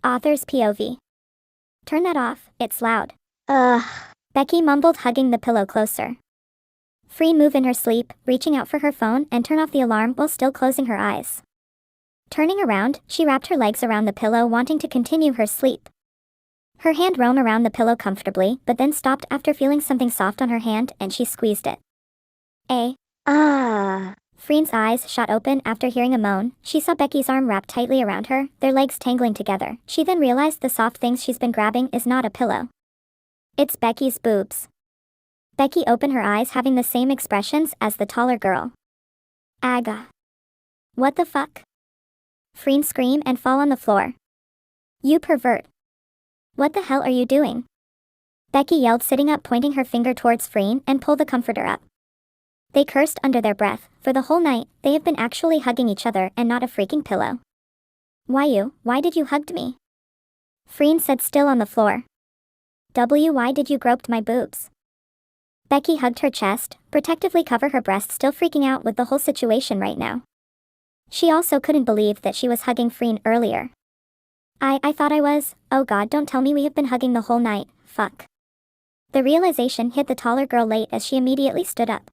Author's POV. Turn that off, it's loud. Ugh. Becky mumbled, hugging the pillow closer. Freen moved in her sleep, reaching out for her phone and turn off the alarm while still closing her eyes. Turning around, she wrapped her legs around the pillow, wanting to continue her sleep. Her hand roamed around the pillow comfortably, but then stopped after feeling something soft on her hand, and she squeezed it. Freen's eyes shot open after hearing a moan. She saw Becky's arm wrapped tightly around her, their legs tangling together. She then realized the soft things she's been grabbing is not a pillow. It's Becky's boobs. Becky opened her eyes, having the same expressions as the taller girl. Aga. What the fuck? Freen screamed and fall on the floor. You pervert. What the hell are you doing? Becky yelled, sitting up, pointing her finger towards Freen, and pulled the comforter up. They cursed under their breath. For the whole night, they have been actually hugging each other and not a freaking pillow. Why did you hug me? Freen said, still on the floor. Why did you grope my boobs? Becky hugged her chest, protectively cover her breast, still freaking out with the whole situation right now. She also couldn't believe that she was hugging Freen earlier. I thought I was. Oh god, don't tell me we have been hugging the whole night, fuck. The realization hit the taller girl late as she immediately stood up.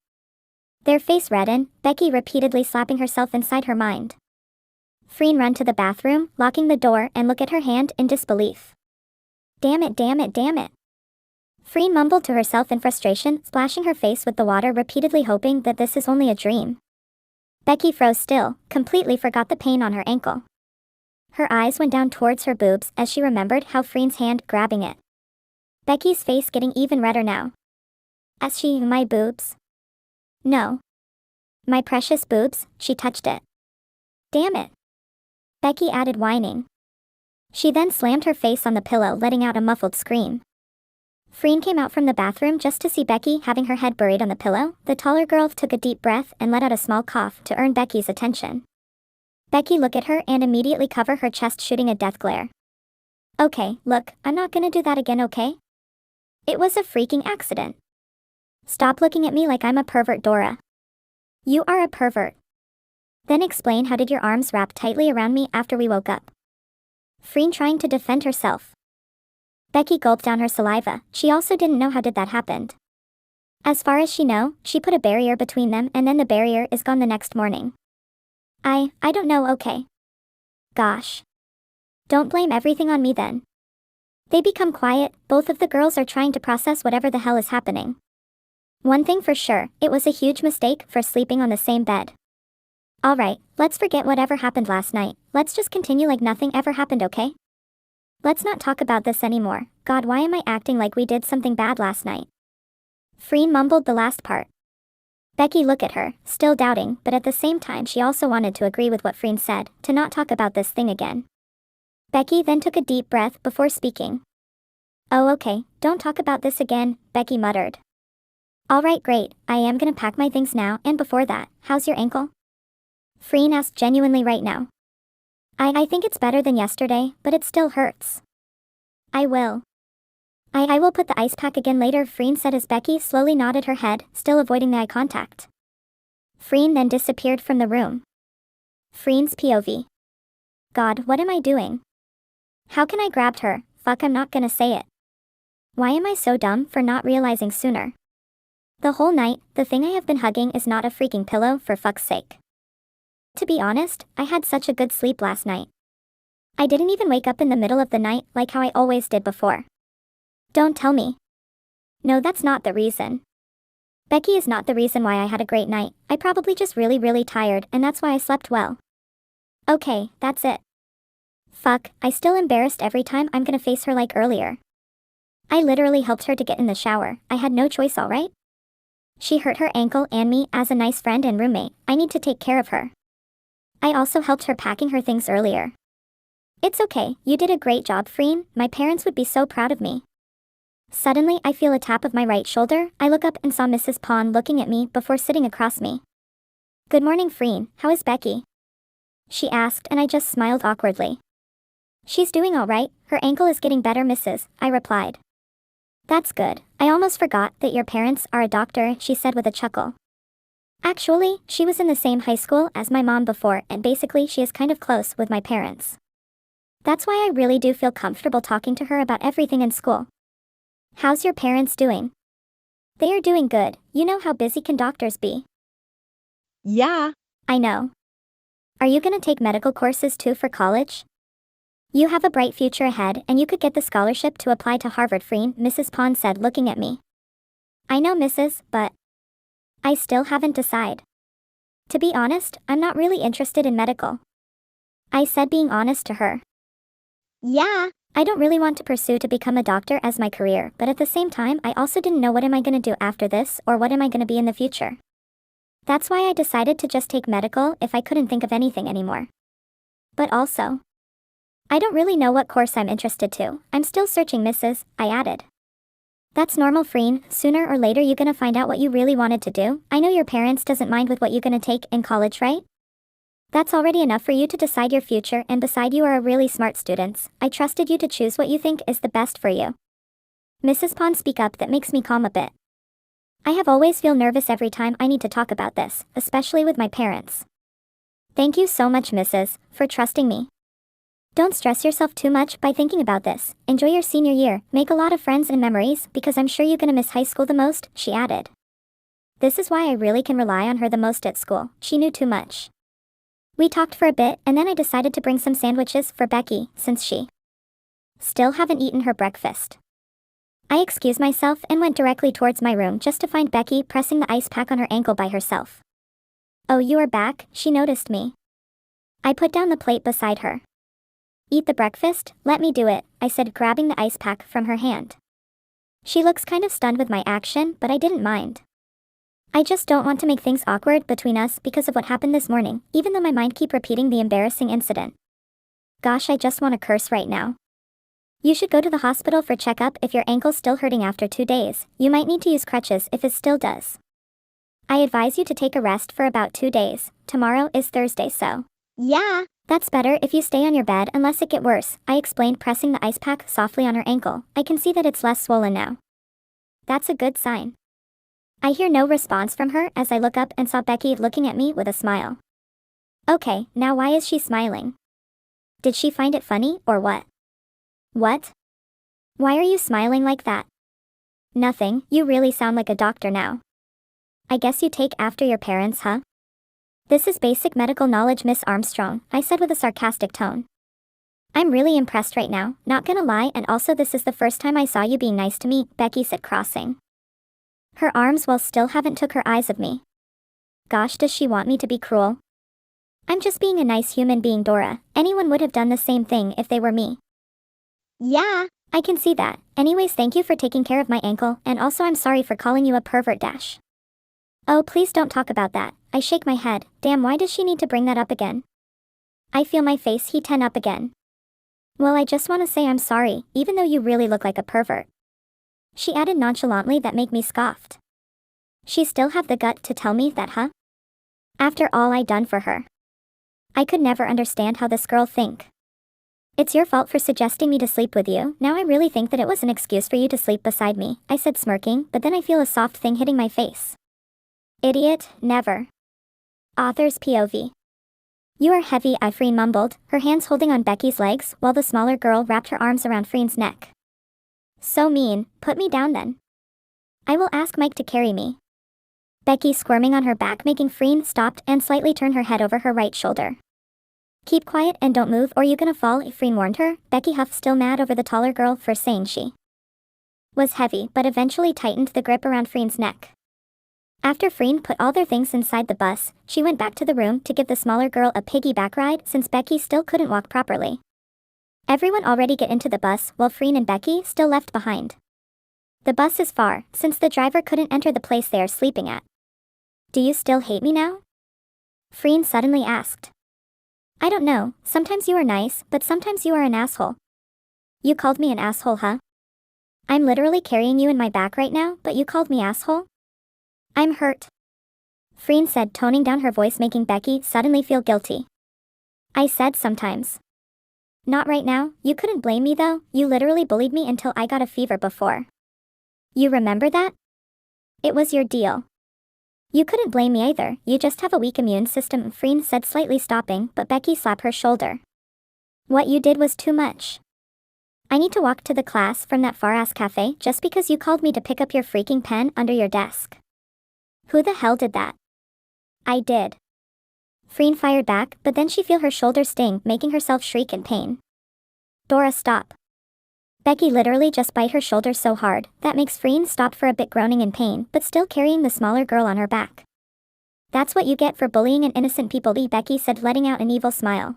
Their face reddened, Becky repeatedly slapping herself inside her mind. Freen ran to the bathroom, locking the door, and looked at her hand in disbelief. Damn it. Freen mumbled to herself in frustration, splashing her face with the water, repeatedly hoping that this is only a dream. Becky froze still, completely forgot the pain on her ankle. Her eyes went down towards her boobs as she remembered how Freen's hand grabbing it. Becky's face getting even redder now. My boobs? No. My precious boobs, she touched it. Damn it. Becky added, whining. She then slammed her face on the pillow, letting out a muffled scream. Freen came out from the bathroom just to see Becky having her head buried on the pillow. The taller girl took a deep breath and let out a small cough to earn Becky's attention. Becky looked at her and immediately covered her chest, shooting a death glare. Okay, look, I'm not gonna do that again, okay? It was a freaking accident. Stop looking at me like I'm a pervert, Dora. You are a pervert. Then explain, how did your arms wrap tightly around me after we woke up? Freen trying to defend herself. Becky gulped down her saliva. She also didn't know how did that happened. As far as she know, she put a barrier between them and then the barrier is gone the next morning. I don't know, okay. Gosh. Don't blame everything on me then. They become quiet, both of the girls are trying to process whatever the hell is happening. One thing for sure, it was a huge mistake for sleeping on the same bed. Alright, let's forget whatever happened last night, let's just continue like nothing ever happened, okay? Let's not talk about this anymore. God, why am I acting like we did something bad last night? Freen mumbled the last part. Becky looked at her, still doubting, but at the same time she also wanted to agree with what Freen said, to not talk about this thing again. Becky then took a deep breath before speaking. Oh okay, don't talk about this again, Becky muttered. Alright, great, I am gonna pack my things now, and before that, how's your ankle? Freen asked genuinely right now. I think it's better than yesterday, but it still hurts. I will put the ice pack again later, Freen said as Becky slowly nodded her head, still avoiding the eye contact. Freen then disappeared from the room. Freen's POV. God, what am I doing? How can I grab her? Fuck, I'm not gonna say it. Why am I so dumb for not realizing sooner? The whole night, the thing I have been hugging is not a freaking pillow, for fuck's sake. To be honest, I had such a good sleep last night. I didn't even wake up in the middle of the night like how I always did before. Don't tell me. No, that's not the reason. Becky is not the reason why I had a great night. I probably just really tired, and that's why I slept well. Okay, that's it. Fuck, I still embarrassed every time I'm gonna face her like earlier. I literally helped her to get in the shower. I had no choice, alright? She hurt her ankle, and me, as a nice friend and roommate, I need to take care of her. I also helped her packing her things earlier. It's okay, you did a great job, Freen. My parents would be so proud of me. Suddenly, I feel a tap of my right shoulder. I look up and saw Mrs. Pond looking at me before sitting across me. Good morning, Freen. How is Becky? She asked, and I just smiled awkwardly. She's doing all right. Her ankle is getting better, Mrs. I replied. That's good. I almost forgot that your parents are a doctor, she said with a chuckle. Actually, she was in the same high school as my mom before, and basically she is kind of close with my parents. That's why I really do feel comfortable talking to her about everything in school. How's your parents doing? They are doing good. You know how busy can doctors be? Yeah. I know. Are you gonna take medical courses too for college? You have a bright future ahead and you could get the scholarship to apply to Harvard. Freen, Mrs. Pond said, looking at me. I know, Mrs., but I still haven't decided. To be honest, I'm not really interested in medical. I said, being honest to her. Yeah. I don't really want to pursue to become a doctor as my career, but at the same time, I also didn't know what am I gonna do after this or what am I gonna be in the future. That's why I decided to just take medical if I couldn't think of anything anymore. But also, I don't really know what course I'm interested to. I'm still searching, Mrs., I added. That's normal, Freen. Sooner or later you gonna find out what you really wanted to do. I know your parents doesn't mind with what you gonna take in college, right? That's already enough for you to decide your future, and beside you are a really smart students. I trusted you to choose what you think is the best for you. Mrs. Pond speak up that makes me calm a bit. I have always feel nervous every time I need to talk about this, especially with my parents. Thank you so much, Mrs., for trusting me. Don't stress yourself too much by thinking about this. Enjoy your senior year, make a lot of friends and memories, because I'm sure you're gonna miss high school the most, she added. This is why I really can rely on her the most at school. She knew too much. We talked for a bit and then I decided to bring some sandwiches for Becky, since she still haven't eaten her breakfast. I excused myself and went directly towards my room just to find Becky pressing the ice pack on her ankle by herself. Oh, you are back, she noticed me. I put down the plate beside her. Eat the breakfast? Let me do it, I said, grabbing the ice pack from her hand. She looks kind of stunned with my action, but I didn't mind. I just don't want to make things awkward between us because of what happened this morning, even though my mind keep repeating the embarrassing incident. Gosh, I just want to curse right now. You should go to the hospital for checkup if your ankle's still hurting after 2 days. You might need to use crutches if it still does. I advise you to take a rest for about 2 days. Tomorrow is Thursday, so. Yeah. That's better if you stay on your bed unless it get worse, I explained, pressing the ice pack softly on her ankle. I can see that it's less swollen now. That's a good sign. I hear no response from her as I look up and saw Becky looking at me with a smile. Okay, now why is she smiling? Did she find it funny, or what? What? Why are you smiling like that? Nothing, you really sound like a doctor now. I guess you take after your parents, huh? This is basic medical knowledge, Miss Armstrong, I said with a sarcastic tone. I'm really impressed right now, not gonna lie, and also this is the first time I saw you being nice to me, Becky said, crossing her arms while still haven't took her eyes of me. Gosh, does she want me to be cruel? I'm just being a nice human being, Dora. Anyone would have done the same thing if they were me. Yeah. I can see that. Anyways, thank you for taking care of my ankle, and also I'm sorry for calling you a pervert dash. Oh, please don't talk about that. I shake my head. Damn, why does she need to bring that up again? I feel my face heat up again. Well, I just want to say I'm sorry, even though you really look like a pervert. She added nonchalantly that made me scoffed. She still have the gut to tell me that, huh? After all I done for her. I could never understand how this girl think. It's your fault for suggesting me to sleep with you. Now I really think that it was an excuse for you to sleep beside me, I said, smirking, but then I feel a soft thing hitting my face. Idiot, never. Author's POV. You are heavy, Freen mumbled, her hands holding on Becky's legs while the smaller girl wrapped her arms around Freen's neck. So mean, put me down then. I will ask Mike to carry me. Becky squirming on her back, making Freen stopped and slightly turn her head over her right shoulder. Keep quiet and don't move or you gonna fall, Freen warned her. Becky huffed, still mad over the taller girl for saying she was heavy, but eventually tightened the grip around Freen's neck. After Freen put all their things inside the bus, she went back to the room to give the smaller girl a piggyback ride since Becky still couldn't walk properly. Everyone already get into the bus while Freen and Becky still left behind. The bus is far, since the driver couldn't enter the place they are sleeping at. Do you still hate me now? Freen suddenly asked. I don't know, sometimes you are nice, but sometimes you are an asshole. You called me an asshole, huh? I'm literally carrying you in my back right now, but you called me asshole? I'm hurt. Freen said, toning down her voice, making Becky suddenly feel guilty. I said sometimes. Not right now, you couldn't blame me though, you literally bullied me until I got a fever before. You remember that? It was your deal. You couldn't blame me either, you just have a weak immune system, Freen said, slightly stopping, but Becky slapped her shoulder. What you did was too much. I need to walk to the class from that far-ass cafe just because you called me to pick up your freaking pen under your desk. Who the hell did that? I did. Freen fired back, but then she felt her shoulder sting, making herself shriek in pain. Dora, stop. Becky literally just bite her shoulder so hard, that makes Freen stop for a bit, groaning in pain, but still carrying the smaller girl on her back. That's what you get for bullying an innocent people, Becky said, letting out an evil smile.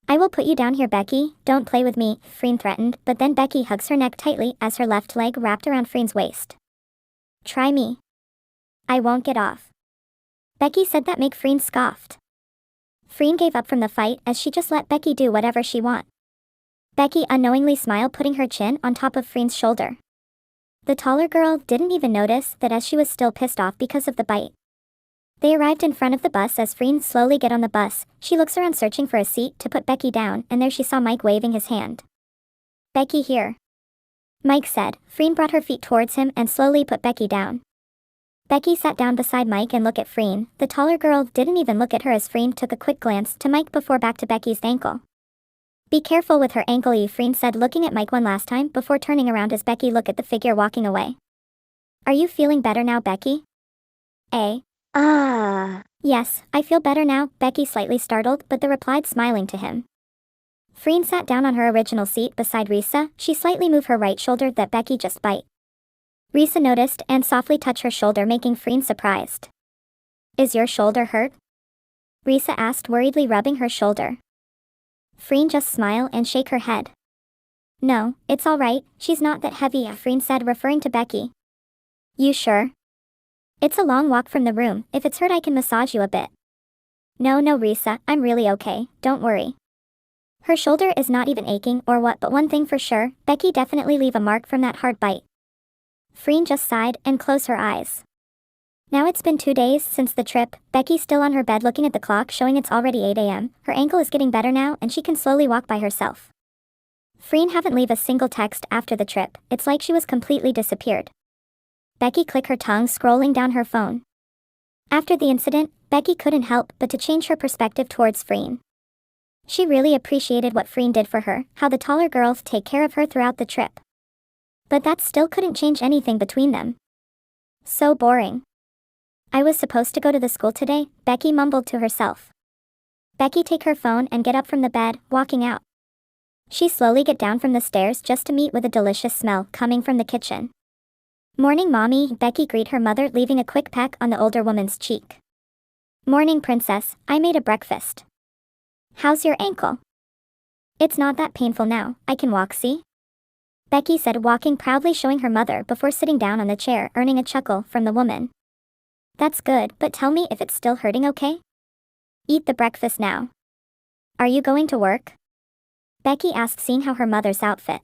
I will put you down here, Becky, don't play with me, Freen threatened, but then Becky hugs her neck tightly as her left leg wrapped around Freen's waist. Try me. I won't get off. Becky said that make Freen scoffed. Freen gave up from the fight as she just let Becky do whatever she want. Becky unknowingly smiled, putting her chin on top of Freen's shoulder. The taller girl didn't even notice that as she was still pissed off because of the bite. They arrived in front of the bus. As Freen slowly get on the bus, she looks around searching for a seat to put Becky down, and there she saw Mike waving his hand. Becky here. Mike said. Freen brought her feet towards him and slowly put Becky down. Becky sat down beside Mike and looked at Freen. The taller girl didn't even look at her as Freen took a quick glance to Mike before back to Becky's ankle. Be careful with her ankle, Freen said, looking at Mike one last time before turning around as Becky looked at the figure walking away. Are you feeling better now, Becky? Yes, I feel better now, Becky slightly startled, but the replied, smiling to him. Freen sat down on her original seat beside Risa. She slightly moved her right shoulder that Becky just bite. Risa noticed and softly touched her shoulder, making Freen surprised. Is your shoulder hurt? Risa asked, worriedly rubbing her shoulder. Freen just smiled and shake her head. No, it's all right, she's not that heavy, Freen said, referring to Becky. You sure? It's a long walk from the room. If it's hurt I can massage you a bit. No, Risa, I'm really okay, don't worry. Her shoulder is not even aching or what, but one thing for sure, Becky definitely leave a mark from that hard bite. Freen just sighed and closed her eyes. Now it's been 2 days since the trip. Becky's still on her bed looking at the clock showing it's already 8 a.m. Her ankle is getting better now and she can slowly walk by herself. Freen haven't leave a single text after the trip. It's like she was completely disappeared. Becky clicked her tongue, scrolling down her phone. After the incident, Becky couldn't help but to change her perspective towards Freen. She really appreciated what Freen did for her, how the taller girls take care of her throughout the trip. But that still couldn't change anything between them. So boring. I was supposed to go to the school today, Becky mumbled to herself. Becky take her phone and get up from the bed, walking out. She slowly get down from the stairs just to meet with a delicious smell coming from the kitchen. Morning, Mommy, Becky greet her mother, leaving a quick peck on the older woman's cheek. Morning, Princess, I made a breakfast. How's your ankle? It's not that painful now, I can walk, see? Becky said, walking proudly, showing her mother before sitting down on the chair, earning a chuckle from the woman. That's good, but tell me if it's still hurting, okay? Eat the breakfast now. Are you going to work? Becky asked, seeing how her mother's outfit.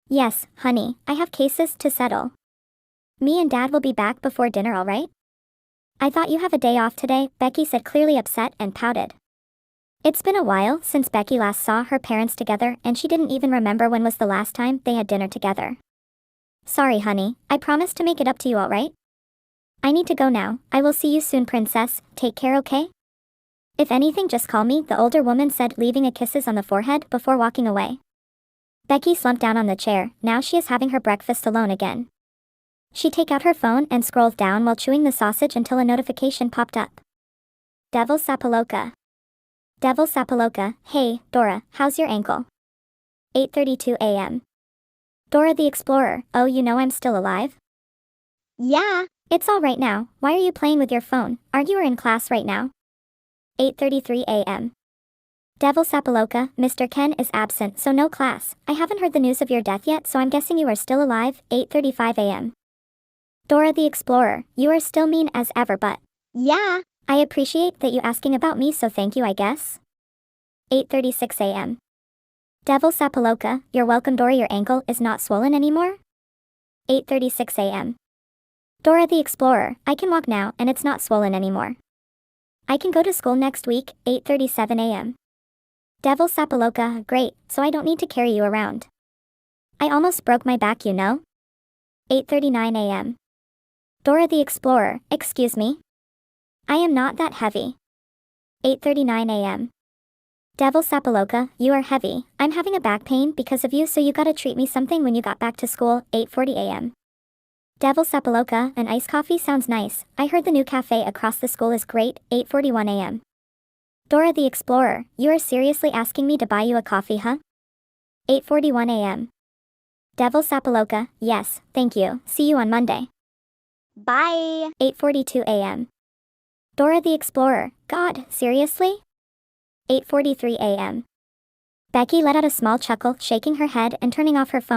Yes, honey, I have cases to settle. Me and Dad will be back before dinner, all right? I thought you have a day off today, Becky said, clearly upset, and pouted. It's been a while since Becky last saw her parents together, and she didn't even remember when was the last time they had dinner together. Sorry, honey, I promise to make it up to you, all right? I need to go now. I will see you soon, Princess. Take care, okay? If anything, just call me, the older woman said, leaving a kisses on the forehead before walking away. Becky slumped down on the chair. Now she is having her breakfast alone again. She take out her phone and scrolled down while chewing the sausage until a notification popped up. 𝖗𝖊𝖇𝖊𝖈𝖈𝖆'𝖘. Hey, Dora, how's your ankle? 8:32 a.m. Dora the Explorer, oh, you know I'm still alive? Yeah. It's all right now, why are you playing with your phone? Aren't you in class right now? 8:33 a.m. 𝖗𝖊𝖇𝖊𝖈𝖈𝖆'𝖘. Mr. Ken is absent, so no class. I haven't heard the news of your death yet, so I'm guessing you are still alive. 8:35 a.m. Dora the Explorer, you are still mean as ever, but Yeah. I appreciate that you asking about me, so thank you, I guess. 8:36 a.m. 𝖗𝖊𝖇𝖊𝖈𝖈𝖆'𝖘. You're welcome, Dora, your ankle is not swollen anymore? 8:36 a.m. Dora the Explorer, I can walk now and it's not swollen anymore. I can go to school next week. 8:37 a.m. 𝖗𝖊𝖇𝖊𝖈𝖈𝖆'𝖘. Great, so I don't need to carry you around. I almost broke my back, you know? 8:39 a.m. Dora the Explorer, excuse me? I am not that heavy. 8:39 a.m. 𝖊𝖇𝖊𝖈𝖆'𝖘, you are heavy. I'm having a back pain because of you, so you gotta treat me something when you got back to school. 8:40 a.m. 𝖊𝖇𝖊𝖈𝖆𝖘, an iced coffee sounds nice. I heard the new cafe across the school is great. 8:41 a.m. Dora the Explorer, you are seriously asking me to buy you a coffee, huh? 8:41 a.m. 𝖊𝖇𝖊𝖈𝖆𝖘, yes, thank you. See you on Monday. Bye. 8:42 a.m. Dora the Explorer, God, seriously? 8:43 a.m. Becky let out a small chuckle, shaking her head and turning off her phone.